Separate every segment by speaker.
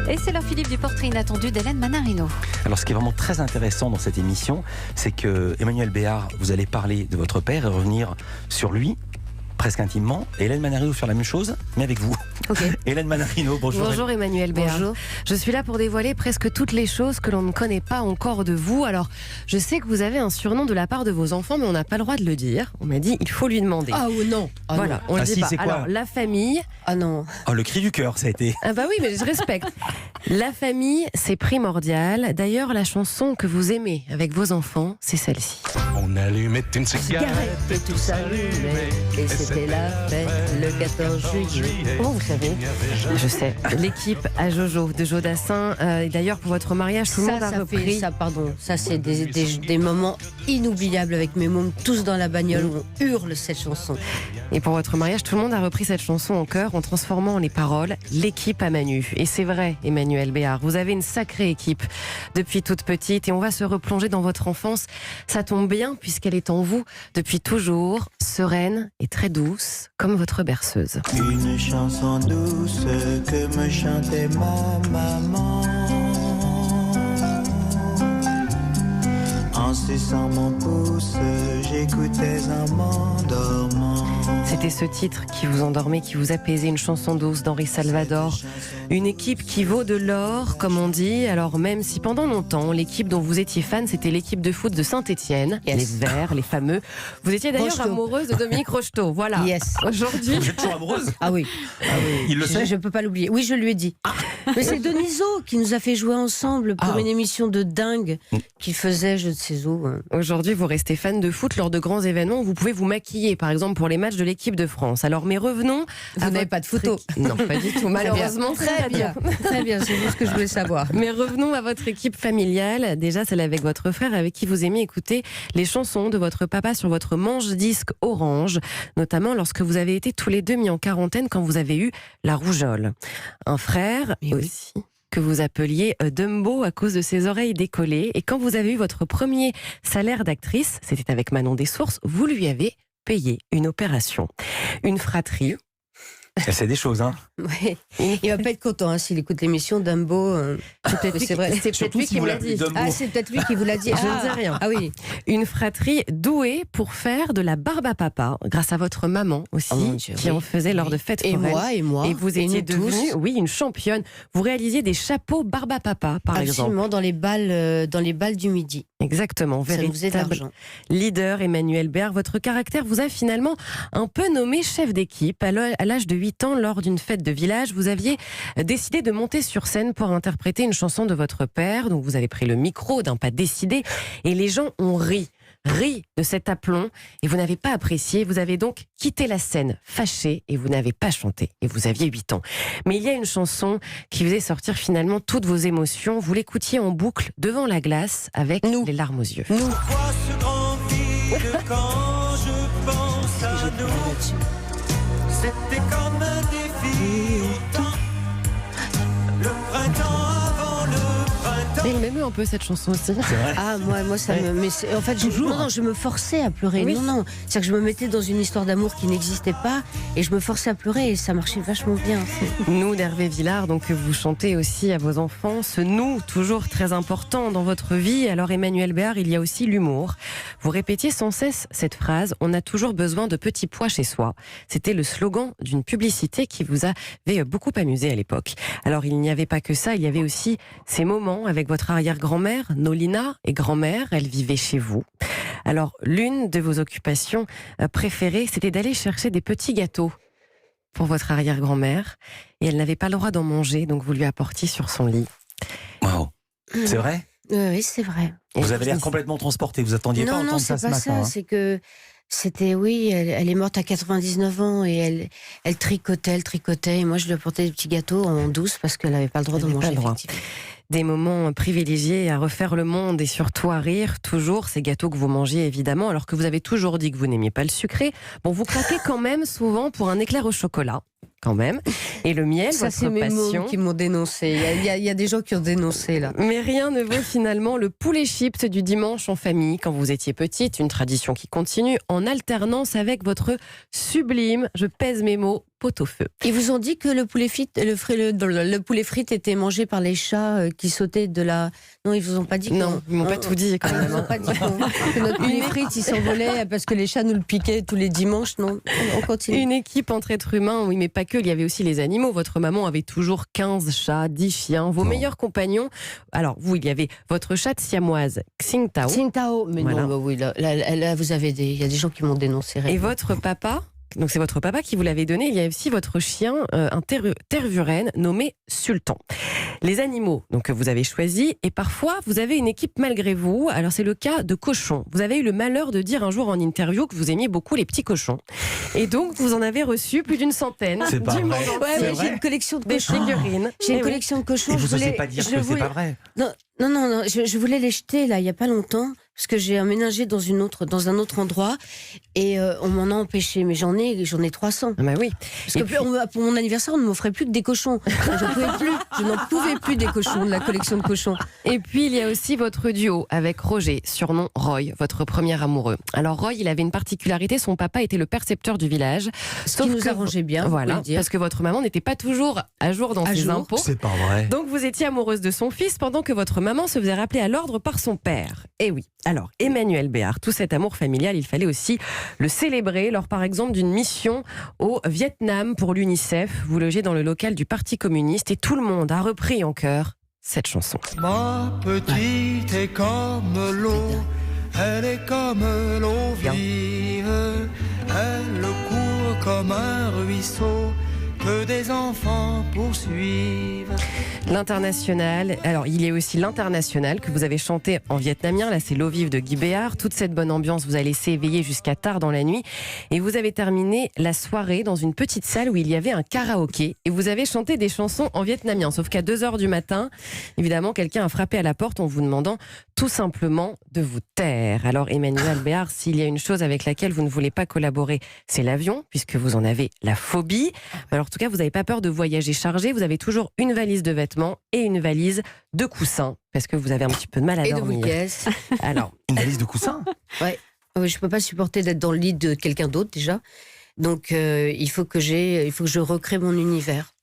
Speaker 1: Et c'est l'heure, Philippe, du portrait inattendu d'Hélène Manarino.
Speaker 2: Alors, ce qui est vraiment très intéressant dans cette émission, c'est que Emmanuel Béard, vous allez parler de votre père et revenir sur lui, presque intimement. Et Hélène Manarino sur la même chose, mais avec vous.
Speaker 3: Okay.
Speaker 2: Hélène Manarino, bonjour.
Speaker 3: Bonjour Emmanuel Béard. Bonjour. Je suis là pour dévoiler presque toutes les choses que l'on ne connaît pas encore de vous. Alors, je sais que vous avez un surnom de la part de vos enfants, mais on n'a pas le droit de le dire. On m'a dit, il faut lui demander.
Speaker 4: Ah ou non.
Speaker 3: Voilà,
Speaker 4: non.
Speaker 3: on le dit pas.
Speaker 2: C'est quoi?
Speaker 3: Alors, la famille...
Speaker 4: Ah non.
Speaker 2: Oh, le cri du cœur, ça a été.
Speaker 3: Ah bah oui, mais je respecte. La famille, c'est primordial. D'ailleurs, la chanson que vous aimez avec vos enfants, c'est celle-ci.
Speaker 5: On allumait une cigarette
Speaker 4: Et tout s'allumait. Et c'était la fête le 14 juillet. Comment vous savez?
Speaker 3: Je sais. L'équipe à Jojo, de Jodassin. Et d'ailleurs, pour votre mariage, tout le monde a repris.
Speaker 4: Ça, c'est des moments inoubliables avec mes mômes, tous dans la bagnole où on hurle cette chanson.
Speaker 3: Et pour votre mariage, tout le monde a repris cette chanson en chœur en transformant les paroles l'équipe à Manu. Et c'est vrai, Emmanuel Béard, vous avez une sacrée équipe depuis toute petite et on va se replonger dans votre enfance. Ça tombe bien puisqu'elle est en vous depuis toujours, sereine et très douce, comme votre berceuse.
Speaker 6: Une chanson douce que me chantait ma maman. En suçant mon pouce, j'écoutais en m'endormant.
Speaker 3: C'était ce titre qui vous endormait, qui vous apaisait, une chanson douce d'Henri Salvador. Une équipe qui vaut de l'or, comme on dit. Alors même si pendant longtemps, l'équipe dont vous étiez fan, c'était l'équipe de foot de Saint-Étienne, les Verts, les fameux. Vous étiez d'ailleurs amoureuse de Dominique Rocheteau. Voilà.
Speaker 4: Yes.
Speaker 3: Aujourd'hui.
Speaker 2: Vous êtes toujours amoureuse?
Speaker 4: Ah oui.
Speaker 2: Il le sait?
Speaker 4: Je ne peux pas l'oublier. Oui, je lui ai dit. Mais c'est Deniso qui nous a fait jouer ensemble pour une émission de dingue qu'il faisait, je ne sais où.
Speaker 3: Aujourd'hui, vous restez fan de foot lors de grands événements. Vous pouvez vous maquiller, par exemple, pour les matchs de l'équipe de France. Alors, mais revenons.
Speaker 4: Vous n'avez pas de photos?
Speaker 3: Non, pas du tout. Malheureusement,
Speaker 4: très bien. Très bien, c'est juste ce que je voulais savoir.
Speaker 3: Mais revenons à votre équipe familiale. Déjà, celle avec votre frère, avec qui vous aimez écouter les chansons de votre papa sur votre manche-disque orange, notamment lorsque vous avez été tous les deux mis en quarantaine quand vous avez eu la rougeole. Un frère aussi que vous appeliez Dumbo à cause de ses oreilles décollées. Et quand vous avez eu votre premier salaire d'actrice, c'était avec Manon Dessources, vous lui avez payé une opération. Une fratrie.
Speaker 2: C'est des choses, hein.
Speaker 4: Ouais. Il va pas être content s'il écoute l'émission Dumbo. C'est vrai.
Speaker 3: C'est peut-être lui qui me l'a dit.
Speaker 4: Ah, c'est peut-être lui qui vous l'a dit.
Speaker 3: Je ne dis rien.
Speaker 4: Ah oui.
Speaker 3: Une fratrie douée pour faire de la barbe à papa, grâce à votre maman aussi, qui en faisait lors de fêtes foraines.
Speaker 4: Et moi.
Speaker 3: Et vous étiez devenue, une championne. Vous réalisiez des chapeaux barbe à papa, par exemple.
Speaker 4: Absolument, dans les balles du midi.
Speaker 3: Exactement, véritable leader, Emmanuel Béard. Votre caractère vous a finalement un peu nommé chef d'équipe. À l'âge de 8 ans, lors d'une fête de village, vous aviez décidé de monter sur scène pour interpréter une chanson de votre père. Donc vous avez pris le micro d'un pas décidé et les gens ont ri de cet aplomb et vous n'avez pas apprécié. Vous avez donc quitté la scène fâché et vous n'avez pas chanté et vous aviez 8 ans. Mais il y a une chanson qui faisait sortir finalement toutes vos émotions. Vous l'écoutiez en boucle devant la glace avec les larmes aux yeux.
Speaker 6: Pourquoi ce grand vide quand je pense à nous? C'était comme un défi autant. Le printemps avant le printemps.
Speaker 3: Il m'aimait un peu cette chanson aussi.
Speaker 4: Ah moi ça me. Mais en fait je me forçais à pleurer.
Speaker 3: Oui.
Speaker 4: Non, c'est-à-dire que je me mettais dans une histoire d'amour qui n'existait pas et je me forçais à pleurer et ça marchait vachement bien.
Speaker 3: Nous d'Hervé Villard, donc vous chantez aussi à vos enfants. Ce nous toujours très important dans votre vie. Alors Emmanuel Béard, il y a aussi l'humour. Vous répétiez sans cesse cette phrase: on a toujours besoin de petits pois chez soi. C'était le slogan d'une publicité qui vous avait beaucoup amusé à l'époque. Alors il n'y avait pas que ça, il y avait aussi ces moments avec votre arrière-grand-mère, Nolina, et grand-mère, elle vivait chez vous. Alors, l'une de vos occupations préférées, c'était d'aller chercher des petits gâteaux pour votre arrière-grand-mère. Et elle n'avait pas le droit d'en manger, donc vous lui apportiez sur son lit.
Speaker 2: Waouh. C'est vrai?
Speaker 4: Oui, c'est vrai.
Speaker 2: Vous avez l'air complètement transporté. Vous attendiez pas à entendre ça ce matin.
Speaker 4: Non, c'est pas ça. C'est que c'était, elle est morte à 99 ans et elle tricotait. Et moi, je lui apportais des petits gâteaux en douce parce qu'elle n'avait pas le droit d'en manger.
Speaker 3: Des moments privilégiés à refaire le monde et surtout à rire, toujours ces gâteaux que vous mangez évidemment, alors que vous avez toujours dit que vous n'aimiez pas le sucré. Bon, vous craquez quand même souvent pour un éclair au chocolat, quand même. Et le miel,
Speaker 4: ça,
Speaker 3: votre
Speaker 4: c'est mes
Speaker 3: passion.
Speaker 4: mômes qui m'ont dénoncé. Il y a des gens qui ont dénoncé là.
Speaker 3: Mais rien ne vaut finalement le poulet chips du dimanche en famille quand vous étiez petite, une tradition qui continue en alternance avec votre sublime, je pèse mes mots, pot-au-feu.
Speaker 4: Ils vous ont dit que le poulet frite était mangé par les chats qui sautaient de la... Non, ils vous ont pas dit que...
Speaker 3: Non, ils m'ont pas tout dit quand
Speaker 4: Ils
Speaker 3: même.
Speaker 4: vous ont pas dit que notre poulet frite, il s'envolait parce que les chats nous le piquaient tous les dimanches. Non, on continue.
Speaker 3: Une équipe entre êtres humains, oui, mais pas que, il y avait aussi les animaux. Votre maman avait toujours 15 chats, 10 chiens. Vos meilleurs compagnons, alors vous, il y avait votre chatte siamoise, Xingtao.
Speaker 4: Xingtao, mais
Speaker 3: Voilà.
Speaker 4: non, bah oui, là, vous avez il y a des gens qui m'ont dénoncé.
Speaker 3: Et votre papa, donc c'est votre papa qui vous l'avait donné. Il y a aussi votre chien, un tervuren nommé Sultan. Les animaux donc, que vous avez choisis, et parfois vous avez une équipe malgré vous. Alors c'est le cas de cochons. Vous avez eu le malheur de dire un jour en interview que vous aimiez beaucoup les petits cochons. Et donc vous en avez reçu plus d'une centaine.
Speaker 2: C'est pas
Speaker 3: du
Speaker 2: vrai.
Speaker 3: monde entier.
Speaker 4: Ouais,
Speaker 2: C'est
Speaker 4: mais
Speaker 2: vrai.
Speaker 4: j'ai une collection de
Speaker 3: Des
Speaker 4: cochons.
Speaker 3: figurines.
Speaker 4: J'ai
Speaker 3: Eh
Speaker 4: une
Speaker 3: oui.
Speaker 4: collection de cochons.
Speaker 2: Et vous
Speaker 4: je voulais,
Speaker 2: n'osez pas dire
Speaker 4: je
Speaker 2: que c'est
Speaker 4: voulais-
Speaker 2: pas vrai.
Speaker 4: Non, je voulais les jeter là, il y a pas longtemps, parce que j'ai emménagé dans un autre endroit, et on m'en a empêché. Mais j'en ai 300.
Speaker 3: Ah bah oui.
Speaker 4: Parce
Speaker 3: Et
Speaker 4: que
Speaker 3: puis-
Speaker 4: pour mon anniversaire, on ne m'offrait plus que des cochons. Je n'en pouvais plus des cochons, de la collection de cochons.
Speaker 3: Et puis il y a aussi votre duo avec Roger, surnom Roy, votre premier amoureux. Alors Roy, il avait une particularité, son papa était le percepteur du village.
Speaker 4: Ce qui nous arrangeait bien, vous
Speaker 3: Voilà,
Speaker 4: pouvez le dire.
Speaker 3: parce que votre maman n'était pas toujours à jour dans
Speaker 4: À
Speaker 3: ses
Speaker 4: jour.
Speaker 3: impôts.
Speaker 2: C'est pas vrai.
Speaker 3: Donc vous étiez amoureuse de son fils pendant que votre maman se faisait rappeler à l'ordre par son père. Et oui. Alors Emmanuel Béard, tout cet amour familial, il fallait aussi le célébrer lors par exemple d'une mission au Vietnam pour l'UNICEF. Vous logez dans le local du Parti communiste et tout le monde a repris en chœur cette chanson.
Speaker 6: Ma petite est comme l'eau, elle est comme l'eau vive, elle court comme un ruisseau que des enfants poursuivent.
Speaker 3: L'international, alors il y a aussi l'international que vous avez chanté en vietnamien, là c'est L'eau vive de Guy Béard. Toute cette bonne ambiance vous a laissé éveiller jusqu'à tard dans la nuit et vous avez terminé la soirée dans une petite salle où il y avait un karaoké et vous avez chanté des chansons en vietnamien, sauf qu'à 2h du matin, évidemment quelqu'un a frappé à la porte en vous demandant tout simplement de vous taire. Alors Emmanuel Béard, s'il y a une chose avec laquelle vous ne voulez pas collaborer, c'est l'avion, puisque vous en avez la phobie. Alors en tout cas, vous n'avez pas peur de voyager chargé, vous avez toujours une valise de vêtements et une valise de coussins, parce que vous avez un petit peu de mal à
Speaker 4: Et de
Speaker 3: dormir.
Speaker 4: bouquets.
Speaker 3: Alors,
Speaker 2: Une valise de coussins.
Speaker 4: Ouais. Je peux pas supporter d'être dans le lit de quelqu'un d'autre déjà. Donc il faut que je recrée mon univers.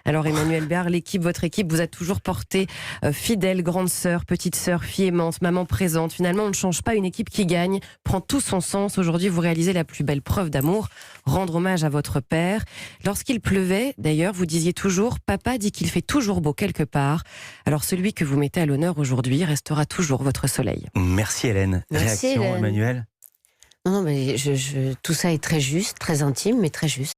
Speaker 3: alors Emmanuel Béard, votre équipe vous a toujours porté fidèle, grande sœur, petite sœur, fille aimante, maman présente. Finalement, on ne change pas une équipe qui gagne, prend tout son sens. Aujourd'hui, vous réalisez la plus belle preuve d'amour, rendre hommage à votre père. Lorsqu'il pleuvait, d'ailleurs, vous disiez toujours, papa dit qu'il fait toujours beau quelque part. Alors celui que vous mettez à l'honneur aujourd'hui restera toujours votre soleil.
Speaker 2: Merci Hélène.
Speaker 4: Merci,
Speaker 2: Réaction
Speaker 4: Hélène.
Speaker 2: Emmanuel.
Speaker 4: Non, mais tout ça est très juste, très intime, mais très juste.